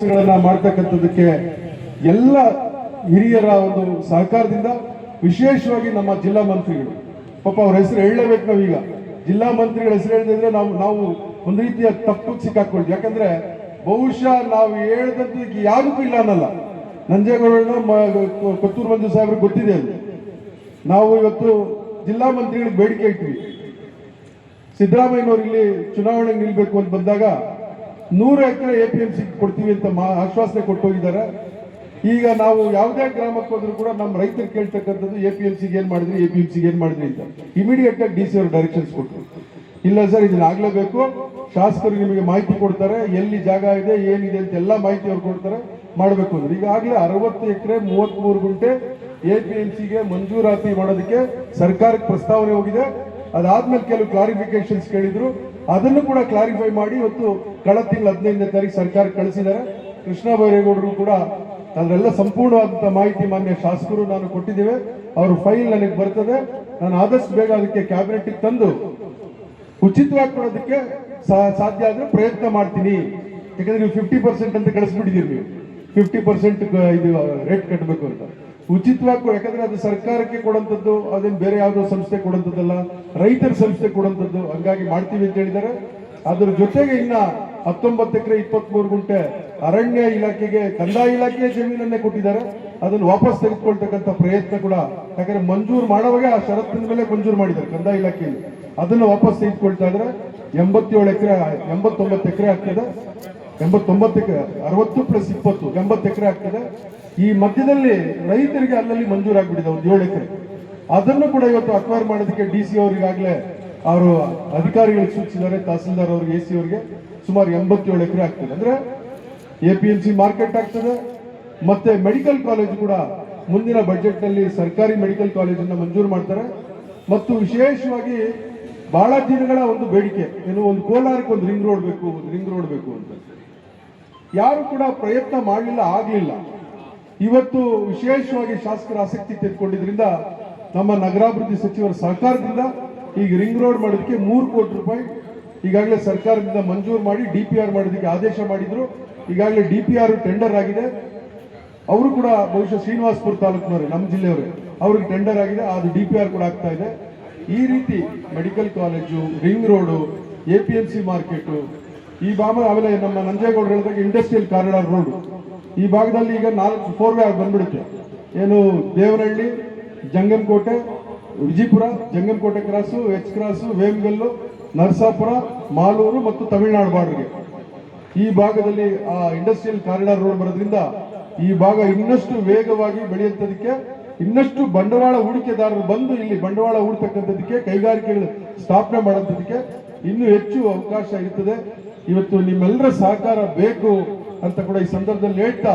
ಮಾಡ್ತಕ್ಕಂಥದಕ್ಕೆ ಎಲ್ಲ ಹಿರಿಯರ ಒಂದು ಸಹಕಾರದಿಂದ ವಿಶೇಷವಾಗಿ ನಮ್ಮ ಜಿಲ್ಲಾ ಮಂತ್ರಿಗಳು ಪಾಪ ಅವ್ರ ಹೆಸರು ಹೇಳಲೇಬೇಕು. ನಾವೀಗ ಜಿಲ್ಲಾ ಮಂತ್ರಿಗಳ ಹೆಸರು ಹೇಳಿದ್ರೆ ನಾವು ಒಂದು ರೀತಿಯ ತಪ್ಪು ಸಿಕ್ಕಾಕೊಳ್ತೀವಿ. ಯಾಕಂದ್ರೆ ಬಹುಶಃ ನಾವು ಹೇಳ್ದಂತದಕ್ಕೆ ಯಾವುದಕ್ಕೂ ಇಲ್ಲ ಅನ್ನಲ್ಲ. ನಂಜೇಗೌಡನ ಕೊತ್ತೂರು ಮಂಜು ಸಾಹೇಬ್ರಿಗೆ ಗೊತ್ತಿದೆ ಅದು. ನಾವು ಇವತ್ತು ಜಿಲ್ಲಾ ಮಂತ್ರಿಗಳಿಗೆ ಬೇಡಿಕೆ ಇಟ್ವಿ, ಸಿದ್ದರಾಮಯ್ಯನವರು ಇಲ್ಲಿ ಚುನಾವಣೆಗೆ ನಿಲ್ಬೇಕು ಅಂತ ಬಂದಾಗ 100 ಎಕರೆ APMC ಕೊಡ್ತೀವಿ ಅಂತ ಆಶ್ವಾಸನೆ ಕೊಟ್ಟು ಹೋಗಿದ್ದಾರೆ. ಈಗ ನಾವು ಯಾವುದೇ ಗ್ರಾಮಕ್ಕೆ ಹೋದ್ರೂ ಕೂಡ ನಮ್ಮ ರೈತರು ಕೇಳ್ತಕ್ಕಂಥದ್ದು APMCಗೆ ಏನ್ ಮಾಡಿದ್ರಿ, APMCಗೆ ಏನ್ ಮಾಡಿದ್ರಿ ಅಂತ. ಇಮಿಡಿಯೇಟ್ ಆಗಿ DC ಅವರು ಡೈರೆಕ್ಷನ್ಸ್ ಕೊಟ್ಟರು. ಇಲ್ಲ ಸರ್, ಇದನ್ನ ಆಗ್ಲೇಬೇಕು, ಶಾಸಕರು ನಿಮಗೆ ಮಾಹಿತಿ ಕೊಡ್ತಾರೆ, ಎಲ್ಲಿ ಜಾಗ ಇದೆ ಏನಿದೆ ಅಂತ ಎಲ್ಲ ಮಾಹಿತಿ ಅವ್ರು ಕೊಡ್ತಾರೆ, ಮಾಡಬೇಕು ಅಂದ್ರೆ. ಈಗಾಗಲೇ 60 ಎಕರೆ 33 ಗುಂಟೆ APMCಗೆ ಮಂಜೂರಾತಿ ಮಾಡೋದಕ್ಕೆ ಸರ್ಕಾರಕ್ಕೆ ಪ್ರಸ್ತಾವನೆ ಹೋಗಿದೆ. ಅದಾದ್ಮೇಲೆ ಕೆಲವು ಕ್ಲಾರಿಫಿಕೇಶನ್ಸ್ ಕೇಳಿದ್ರು, ಅದನ್ನು ಕೂಡ ಕ್ಲಾರಿಫೈ ಮಾಡಿ ಇವತ್ತು ಕಳೆದ ತಿಂಗಳ 15ನೇ ತಾರೀಕು ಸರ್ಕಾರಕ್ಕೆ ಕಳಿಸಿದ್ದಾರೆ. ಕೃಷ್ಣ ಬೈರೇಗೌಡರು ಕೂಡ ಅದರೆಲ್ಲ ಸಂಪೂರ್ಣವಾದಂಥ ಮಾಹಿತಿ ಮಾನ್ಯ ಶಾಸಕರು ನಾನು ಕೊಟ್ಟಿದ್ದೇವೆ. ಅವ್ರ ಫೈಲ್ ನನಗೆ ಬರ್ತದೆ. ನಾನು ಆದಷ್ಟು ಬೇಗ ಅದಕ್ಕೆ ಕ್ಯಾಬಿನೆಟ್ಗೆ ತಂದು ಉಚಿತವಾಗಿ ಕೊಡೋದಕ್ಕೆ ಸಾಧ್ಯ ಆದ್ರೆ ಪ್ರಯತ್ನ ಮಾಡ್ತೀನಿ. ಯಾಕಂದ್ರೆ ನೀವು 50% ಅಂತ ಕಳಿಸ್ಬಿಟ್ಟಿದ್ದೀರಿ, ನೀವು 50% ಇದು ರೇಟ್ ಕಟ್ಟಬೇಕು ಅಂತ. ಉಚಿತವಾಗಿ, ಯಾಕಂದ್ರೆ ಅದು ಸರ್ಕಾರಕ್ಕೆ ಕೊಡುವಂಥದ್ದು, ಅದೇನು ಬೇರೆ ಯಾವುದೋ ಸಂಸ್ಥೆ ಕೊಡುವಂಥದ್ದಲ್ಲ, ರೈತರ ಸಂಸ್ಥೆ ಕೊಡುವಂಥದ್ದು. ಹಂಗಾಗಿ ಮಾಡ್ತೀವಿ ಅಂತ ಹೇಳಿದ್ದಾರೆ. ಅದ್ರ ಜೊತೆಗೆ ಇನ್ನ 19 ಎಕರೆ 23 ಗುಂಟೆ ಅರಣ್ಯ ಇಲಾಖೆಗೆ, ಕಂದಾಯ ಇಲಾಖೆಯ ಜಮೀನನ್ನೇ ಕೊಟ್ಟಿದ್ದಾರೆ. ಅದನ್ನು ವಾಪಸ್ ತೆಗೆದುಕೊಳ್ತಕ್ಕಂಥ ಪ್ರಯತ್ನ ಕೂಡ, ಯಾಕಂದ್ರೆ ಮಂಜೂರು ಮಾಡುವಾಗ ಆ ಷರತ್ತಿನ ಮೇಲೆ ಮಂಜೂರು ಮಾಡಿದ್ದಾರೆ ಕಂದಾಯ ಇಲಾಖೆಯಲ್ಲಿ. ಅದನ್ನು ವಾಪಸ್ ತೆಗೆದುಕೊಳ್ತಾ ಇದ್ರೆ 87 ಎಕರೆ 89 ಎಕರೆ ಆಗ್ತದೆ. 89 ಎಕರೆ 60 + 20 80 ಎಕರೆ ಆಗ್ತದೆ. ಈ ಮಧ್ಯದಲ್ಲಿ ರೈತರಿಗೆ ಅಲ್ಲಲ್ಲಿ ಮಂಜೂರಾಗ್ಬಿಟ್ಟಿದೆ ಒಂದು 7 ಎಕರೆ. ಅದನ್ನು ಕೂಡ ಇವತ್ತು ಅಕ್ವೈರ್ ಮಾಡೋದಕ್ಕೆ DC ಅವರಿಗಾಗಲೇ ಅವರು ಅಧಿಕಾರಿಗಳಿಗೆ ಸೂಚಿಸಿದ್ದಾರೆ, ತಹಸೀಲ್ದಾರ್ ಅವ್ರಿಗೆ, AC ಅವರಿಗೆ. ಸುಮಾರು 87 ಎಕರೆ ಆಗ್ತದೆ. ಅಂದ್ರೆ APMC ಮಾರ್ಕೆಟ್ ಆಗ್ತದೆ. ಮತ್ತೆ ಮೆಡಿಕಲ್ ಕಾಲೇಜ್ ಕೂಡ ಮುಂದಿನ ಬಜೆಟ್ ನಲ್ಲಿ ಸರ್ಕಾರಿ ಮೆಡಿಕಲ್ ಕಾಲೇಜನ್ನು ಮಂಜೂರು ಮಾಡ್ತಾರೆ. ಮತ್ತು ವಿಶೇಷವಾಗಿ ಬಹಳ ದಿನಗಳ ಒಂದು ಬೇಡಿಕೆ ಏನು, ಒಂದು ಕೋಲಾರಕ್ಕೆ ಒಂದು ರಿಂಗ್ ರೋಡ್ ಬೇಕು ಅಂತ ಯಾರು ಕೂಡ ಪ್ರಯತ್ನ ಮಾಡಲಿಲ್ಲ, ಆಗ್ಲಿಲ್ಲ. ಇವತ್ತು ವಿಶೇಷವಾಗಿ ಶಾಸಕರ ಆಸಕ್ತಿ ತೆಗೆದುಕೊಂಡಿದ್ರಿಂದ ನಮ್ಮ ನಗರಾಭಿವೃದ್ಧಿ ಸಚಿವರ ಸಹಕಾರದಿಂದ ಈಗ ರಿಂಗ್ ರೋಡ್ ಮಾಡೋದಕ್ಕೆ 3 ಕೋಟಿ ರೂಪಾಯಿ ಈಗಾಗಲೇ ಸರ್ಕಾರದಿಂದ ಮಂಜೂರು ಮಾಡಿ DPR ಮಾಡೋದಕ್ಕೆ ಆದೇಶ ಮಾಡಿದ್ರು. ಈಗಾಗಲೇ DPR ಟೆಂಡರ್ ಆಗಿದೆ. ಅವರು ಕೂಡ ಬಹುಶಃ ಶ್ರೀನಿವಾಸಪುರ ತಾಲೂಕಿನವರೇ, ನಮ್ಮ ಜಿಲ್ಲೆಯವರೇ, ಅವ್ರಿಗೆ ಟೆಂಡರ್ ಆಗಿದೆ. ಅದು DPR ಕೂಡ ಆಗ್ತಾ ಇದೆ. ಈ ರೀತಿ medical college, ring road, APMC market, ಈ ಭಾಗ, ಆಮೇಲೆ ನಮ್ಮ ನಂಜೇಗೌಡರು ಹೇಳಿದಾಗ ಇಂಡಸ್ಟ್ರಿಯಲ್ ಕಾರಿಡಾರ್ ರೋಡ್, ಈ ಭಾಗದಲ್ಲಿ ಈಗ 4 ವೇ ಬಂದ್ಬಿಡುತ್ತೆ. ಏನು, Devanahalli, Jangamakote, Vijayapura, Jangamakote cross, H cross, Vemagal, Narasapura, Malur ಮತ್ತು ತಮಿಳುನಾಡು ಬಾರ್ಡರ್ಗೆ ಈ ಭಾಗದಲ್ಲಿ ಆ ಇಂಡಸ್ಟ್ರಿಯಲ್ ಕಾರಿಡಾರ್ ರೋಡ್ ಬರೋದ್ರಿಂದ ಈ ಭಾಗ ಇನ್ನಷ್ಟು ವೇಗವಾಗಿ ಬೆಳೆಯುವಂಥದಕ್ಕೆ, ಇನ್ನಷ್ಟು ಬಂಡವಾಳ ಹೂಡಿಕೆದಾರರು ಬಂದು ಇಲ್ಲಿ ಬಂಡವಾಳ ಹೂಡ್ತಕ್ಕಂಥದಕ್ಕೆ, ಕೈಗಾರಿಕೆಗಳು ಸ್ಥಾಪನೆ ಮಾಡೋದಕ್ಕೆ ಇನ್ನೂ ಹೆಚ್ಚು ಅವಕಾಶ ಇರುತ್ತದೆ. ಇವತ್ತು ನಿಮ್ಮೆಲ್ಲರ ಸಹಕಾರ ಬೇಕು ಅಂತ ಕೂಡ ಈ ಸಂದರ್ಭದಲ್ಲಿ ಹೇಳ್ತಾ